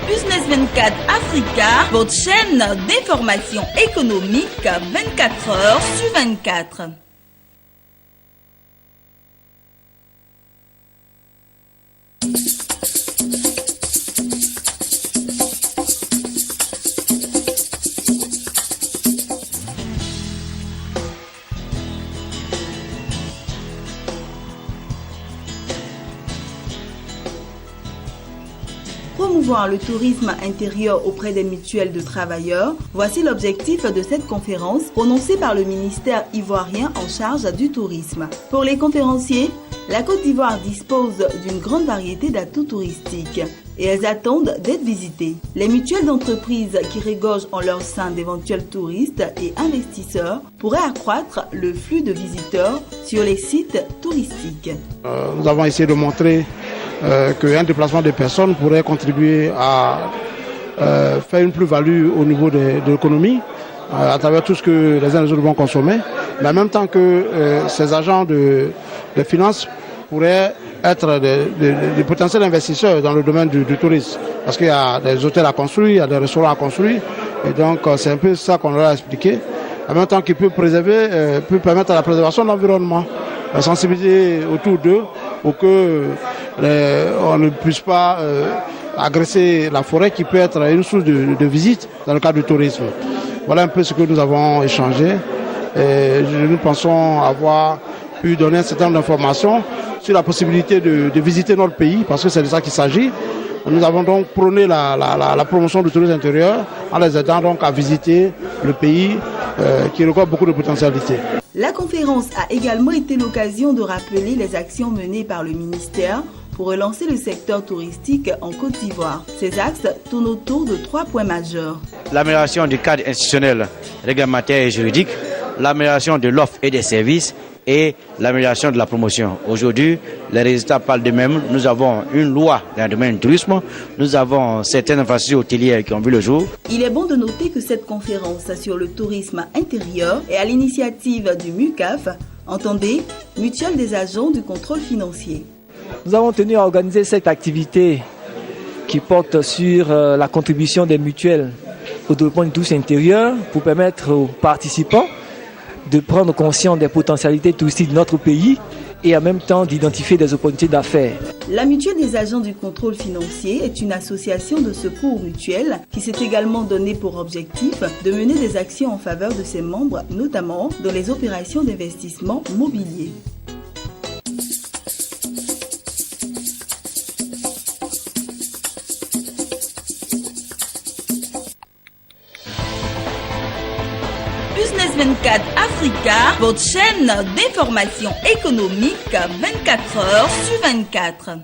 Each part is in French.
Business 24 Africa, votre chaîne d'information économique 24 heures sur 24. Promouvoir le tourisme intérieur auprès des mutuelles de travailleurs, voici l'objectif de cette conférence prononcée par le ministère ivoirien en charge du tourisme. Pour les conférenciers, la Côte d'Ivoire dispose d'une grande variété d'atouts touristiques et elles attendent d'être visitées. Les mutuelles d'entreprises qui regorgent en leur sein d'éventuels touristes et investisseurs pourraient accroître le flux de visiteurs sur les sites touristiques. Nous avons essayé de montrer qu'un déplacement de personnes pourrait contribuer à faire une plus-value au niveau de l'économie à travers tout ce que les uns et les autres vont consommer, mais en même temps que ces agents de finances pourraient être des potentiels investisseurs dans le domaine du tourisme, parce qu'il y a des hôtels à construire, il y a des restaurants à construire, et donc c'est un peu ça qu'on leur a expliqué, en même temps qu'il peut permettre à la préservation de l'environnement, sensibiliser autour d'eux pour que on ne puisse pas agresser la forêt qui peut être une source de visite dans le cadre du tourisme. Voilà un peu ce que nous avons échangé. Et nous pensons avoir pu donner un certain nombre d'informations sur la possibilité de visiter notre pays, parce que c'est de ça qu'il s'agit. Nous avons donc prôné la promotion du tourisme intérieur en les aidant donc à visiter le pays qui regorge beaucoup de potentialités. La conférence a également été l'occasion de rappeler les actions menées par le ministère pour relancer le secteur touristique en Côte d'Ivoire. Ces axes tournent autour de 3 points majeurs. L'amélioration du cadre institutionnel, réglementaire et juridique, l'amélioration de l'offre et des services et l'amélioration de la promotion. Aujourd'hui, les résultats parlent d'eux-mêmes. Nous avons une loi dans le domaine du tourisme. Nous avons certaines infrastructures hôtelières qui ont vu le jour. Il est bon de noter que cette conférence sur le tourisme intérieur est à l'initiative du MUCAF, entendez, Mutuelle des agents du contrôle financier. Nous avons tenu à organiser cette activité qui porte sur la contribution des mutuelles au développement du tourisme intérieur pour permettre aux participants de prendre conscience des potentialités touristiques de notre pays et en même temps d'identifier des opportunités d'affaires. La Mutuelle des agents du contrôle financier est une association de secours mutuel qui s'est également donné pour objectif de mener des actions en faveur de ses membres, notamment dans les opérations d'investissement mobilier. Business 24 Africa, votre chaîne d'information économique 24 heures sur 24.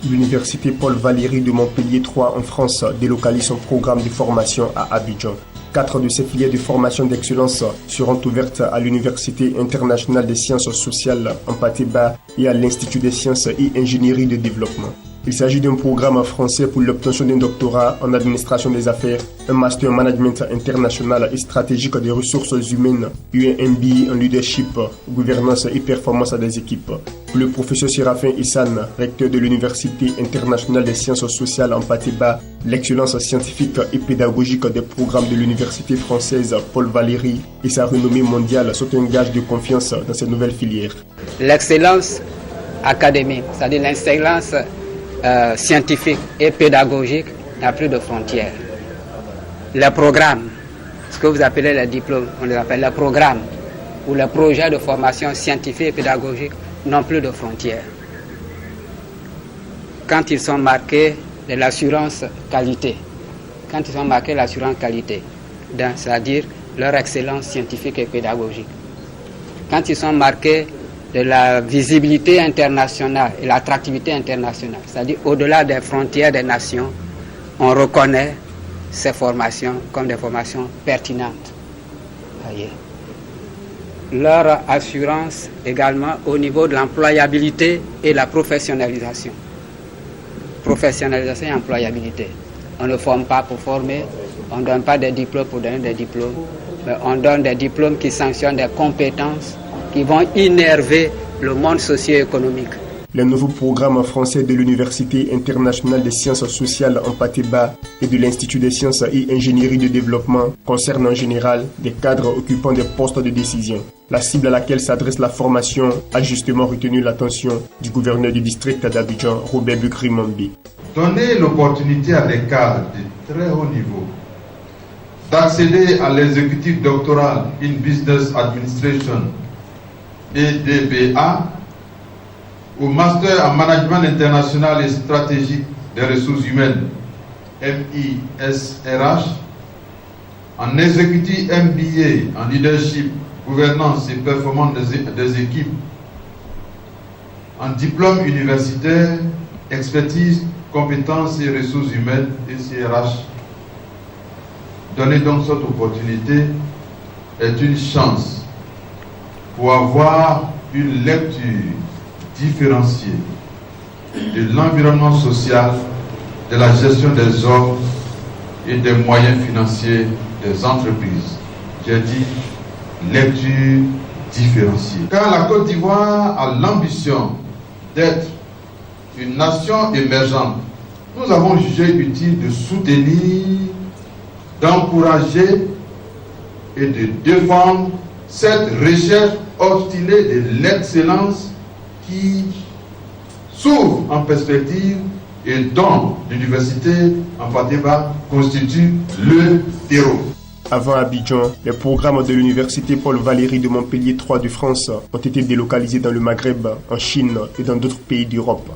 L'université Paul Valéry de Montpellier 3 en France délocalise son programme de formation à Abidjan. 4 de ces filières de formation d'excellence seront ouvertes à l'Université internationale des sciences sociales en Patéba et à l'Institut des sciences et ingénierie de développement. Il s'agit d'un programme français pour l'obtention d'un doctorat en administration des affaires, un master en management international et stratégique des ressources humaines, puis un MBA en leadership, gouvernance et performance des équipes. Pour le professeur Séraphin Issane, recteur de l'Université internationale des sciences sociales en Patéba, l'excellence scientifique et pédagogique des programmes de l'Université française Paul Valéry et sa renommée mondiale sont un gage de confiance dans ces nouvelles filières. L'excellence académique, c'est-à-dire l'excellence scientifique et pédagogique n'a plus de frontières. Les programmes, ce que vous appelez les diplômes, on les appelle les programmes ou les projets de formation scientifique et pédagogique n'ont plus de frontières. Quand ils sont marqués de l'assurance qualité, c'est-à-dire leur excellence scientifique et pédagogique, quand ils sont marqués de la visibilité internationale et l'attractivité internationale, c'est-à-dire au-delà des frontières des nations, on reconnaît ces formations comme des formations pertinentes. Voyez. Leur assurance également au niveau de l'employabilité et la professionnalisation. professionnalisation et employabilité. On ne forme pas pour former, on ne donne pas des diplômes pour donner des diplômes, mais on donne des diplômes qui sanctionnent des compétences qui vont innerver le monde socio-économique. Les nouveaux programmes français de l'Université internationale des sciences sociales en Patéba et de l'Institut des sciences et ingénierie de développement concernent en général des cadres occupant des postes de décision. La cible à laquelle s'adresse la formation a justement retenu l'attention du gouverneur du district d'Abidjan, Robert Bukri-Mombi. Donner l'opportunité à des cadres de très haut niveau d'accéder à l'exécutif doctoral in Business Administration EDBA, au Master en Management International et Stratégique des Ressources Humaines, MISRH, en Executive MBA en Leadership, Gouvernance et Performance des équipes, en Diplôme universitaire, Expertise, Compétences et Ressources Humaines, ECRH. Donner donc cette opportunité est une chance pour avoir une lecture différenciée de l'environnement social, de la gestion des offres et des moyens financiers des entreprises. J'ai dit lecture différenciée. Car la Côte d'Ivoire a l'ambition d'être une nation émergente, nous avons jugé utile de soutenir, d'encourager et de défendre cette recherche obstinée de l'excellence qui s'ouvre en perspective et dont l'université en Patéba constitue le terreau. Avant Abidjan, les programmes de l'université Paul Valéry de Montpellier 3 de France ont été délocalisés dans le Maghreb, en Chine et dans d'autres pays d'Europe.